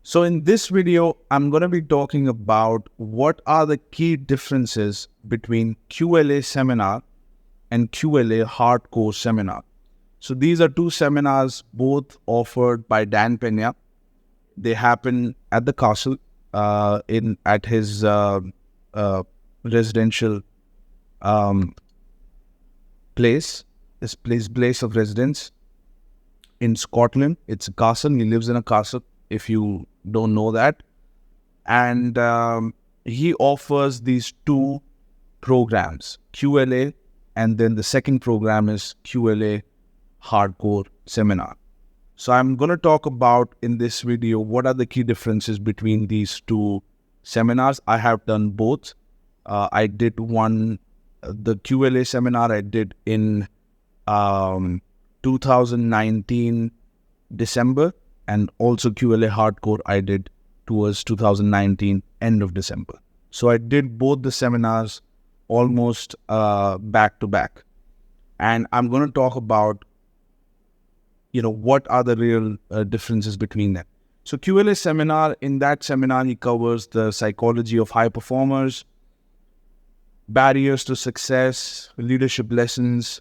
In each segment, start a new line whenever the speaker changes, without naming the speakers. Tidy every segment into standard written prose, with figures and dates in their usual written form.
So in this video, I'm going to be talking about what are the key differences between QLA seminar and QLA Hardcore seminar. So these are two seminars both offered by Dan Pena. They happen at the castle at his residential place, his place of residence in Scotland. It's a castle. He lives in a castle, if you don't know that. And he offers these two programs, QLA, and then the second program is QLA Hardcore seminar. So I'm going to talk about in this video what are the key differences between these two seminars. I have done both. I did the QLA seminar I did in 2019 December, and also QLA Hardcore I did towards 2019 end of December. So I did both the seminars almost back to back, and I'm going to talk about what are the real differences between them. So QLA seminar, in that seminar he covers the psychology of high performers, barriers to success, leadership lessons,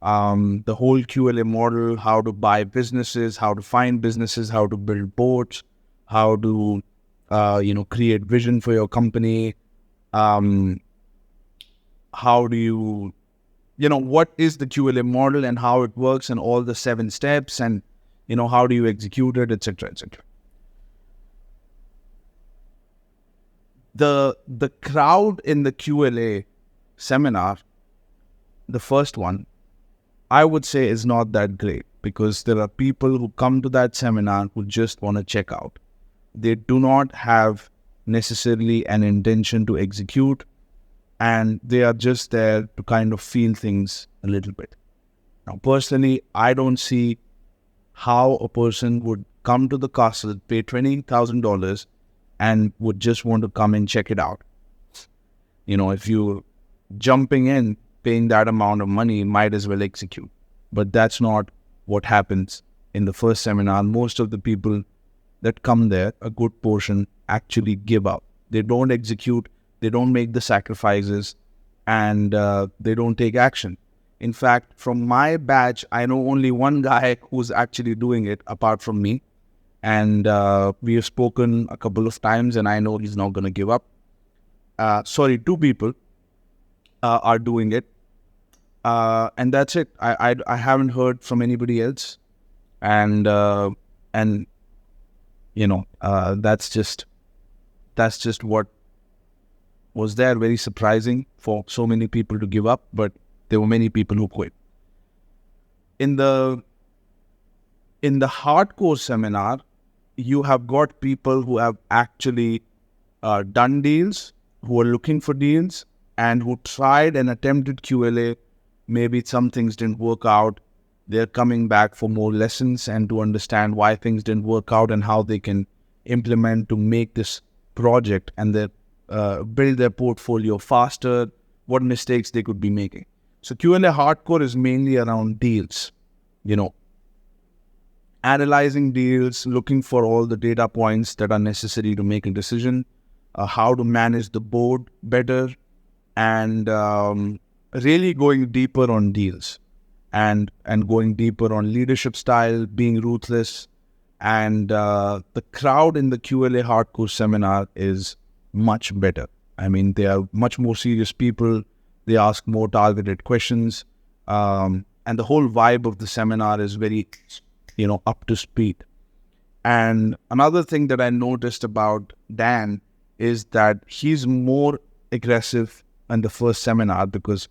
the whole QLA model, how to buy businesses, how to find businesses, how to build boards, how to create vision for your company, how do you what is the QLA model and how it works and all the 7 steps, and how do you execute it, etc., etc. The crowd in the QLA seminar, the first one, I would say is not that great, because there are people who come to that seminar who just want to check out. They do not have necessarily an intention to execute, and they are just there to kind of feel things a little bit. Now, personally, I don't see how a person would come to the castle, pay $20,000, and would just want to come and check it out. If you're jumping in, paying that amount of money, might as well execute. But that's not what happens in the first seminar. Most of the people that come there, a good portion, actually give up. They don't execute, they don't make the sacrifices, and they don't take action. In fact, from my batch, I know only one guy who's actually doing it apart from me. And we have spoken a couple of times, and I know he's not going to give up. 2 people are doing it. And that's it. I haven't heard from anybody else. And that's just what was there. Very surprising for so many people to give up, but there were many people who quit. In the hardcore seminar, you have got people who have actually done deals, who are looking for deals, and who tried and attempted QLA. Maybe some things didn't work out. They're coming back for more lessons and to understand why things didn't work out and how they can implement to make this project and build their portfolio faster, what mistakes they could be making. So QLA Hardcore is mainly around deals, analyzing deals, looking for all the data points that are necessary to make a decision, how to manage the board better, and really going deeper on deals and going deeper on leadership style, being ruthless. And the crowd in the QLA Hardcore seminar is much better. I mean, they are much more serious people. They ask more targeted questions. And the whole vibe of the seminar is very, up to speed. And another thing that I noticed about Dan is that he's more aggressive in the first seminar because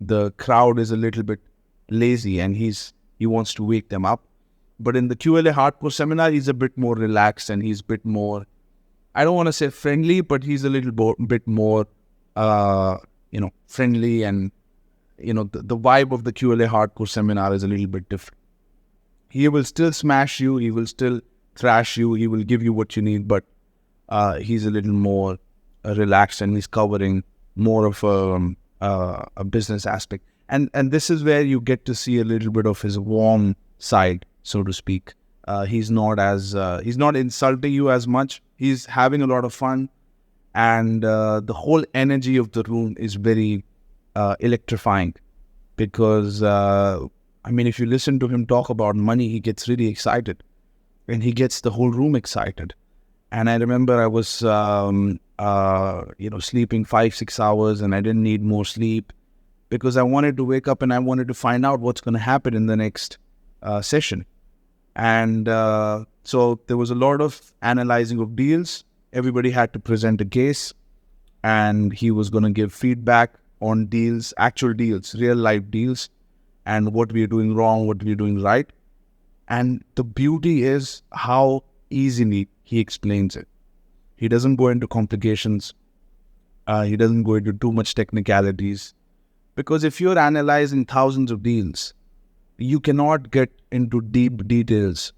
the crowd is a little bit lazy and he wants to wake them up. But in the QLA Hardcore seminar, he's a bit more relaxed and he's a bit more, I don't want to say friendly, but he's a little bit more, friendly. And, the vibe of the QLA Hardcore seminar is a little bit different. He will still smash you. He will still thrash you. He will give you what you need, but he's a little more relaxed and he's covering more of a business aspect. And this is where you get to see a little bit of his warm side, so to speak. He's not insulting you as much. He's having a lot of fun, and the whole energy of the room is very electrifying. Because I mean, if you listen to him talk about money, he gets really excited, and he gets the whole room excited. And I remember I was sleeping 5-6 hours, and I didn't need more sleep because I wanted to wake up and I wanted to find out what's going to happen in the next session. And so there was a lot of analyzing of deals. Everybody had to present a case, and he was going to give feedback on deals, actual deals, real life deals, and what we are doing wrong, what we are doing right. And the beauty is how easily he explains it. He doesn't go into complications. He doesn't go into too much technicalities. Because if you're analyzing thousands of deals, you cannot get into deep details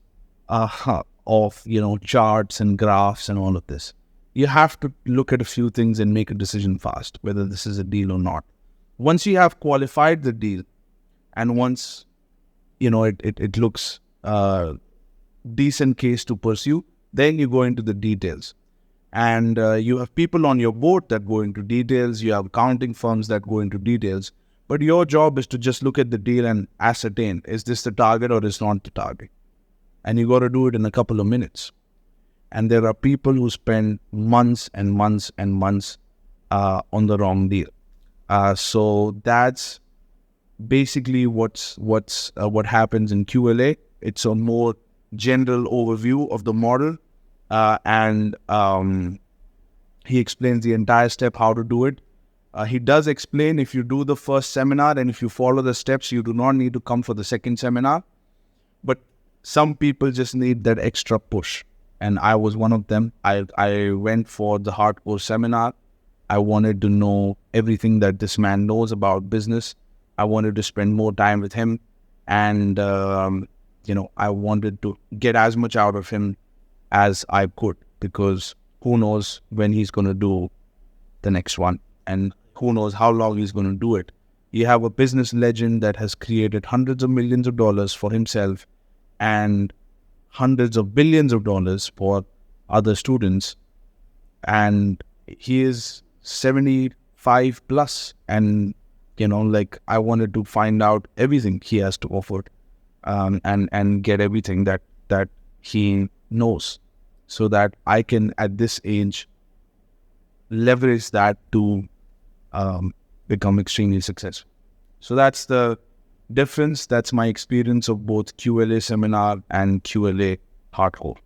of charts and graphs and all of this. You have to look at a few things and make a decision fast, whether this is a deal or not. Once you have qualified the deal, and once it looks decent case to pursue, then you go into the details. And you have people on your board that go into details. You have accounting firms that go into details. But your job is to just look at the deal and ascertain, is this the target or is not the target? And you got to do it in a couple of minutes. And there are people who spend months and months and months on the wrong deal. So that's basically what happens in QLA. It's a more general overview of the model, and he explains the entire step how to do it. He does explain, if you do the first seminar and if you follow the steps, you do not need to come for the second seminar. But some people just need that extra push, and I was one of them. I went for the hardcore seminar. I wanted to know everything that this man knows about business. I wanted to spend more time with him, and I wanted to get as much out of him as I could, because who knows when he's going to do the next one, and who knows how long he's going to do it. You have a business legend that has created hundreds of millions of dollars for himself and hundreds of billions of dollars for other students, and he is 75 plus, and I wanted to find out everything he has to offer, and get everything that he knows, so that I can, at this age, leverage that to become extremely successful. So that's the difference. That's my experience of both QLA seminar and QLA hardcore.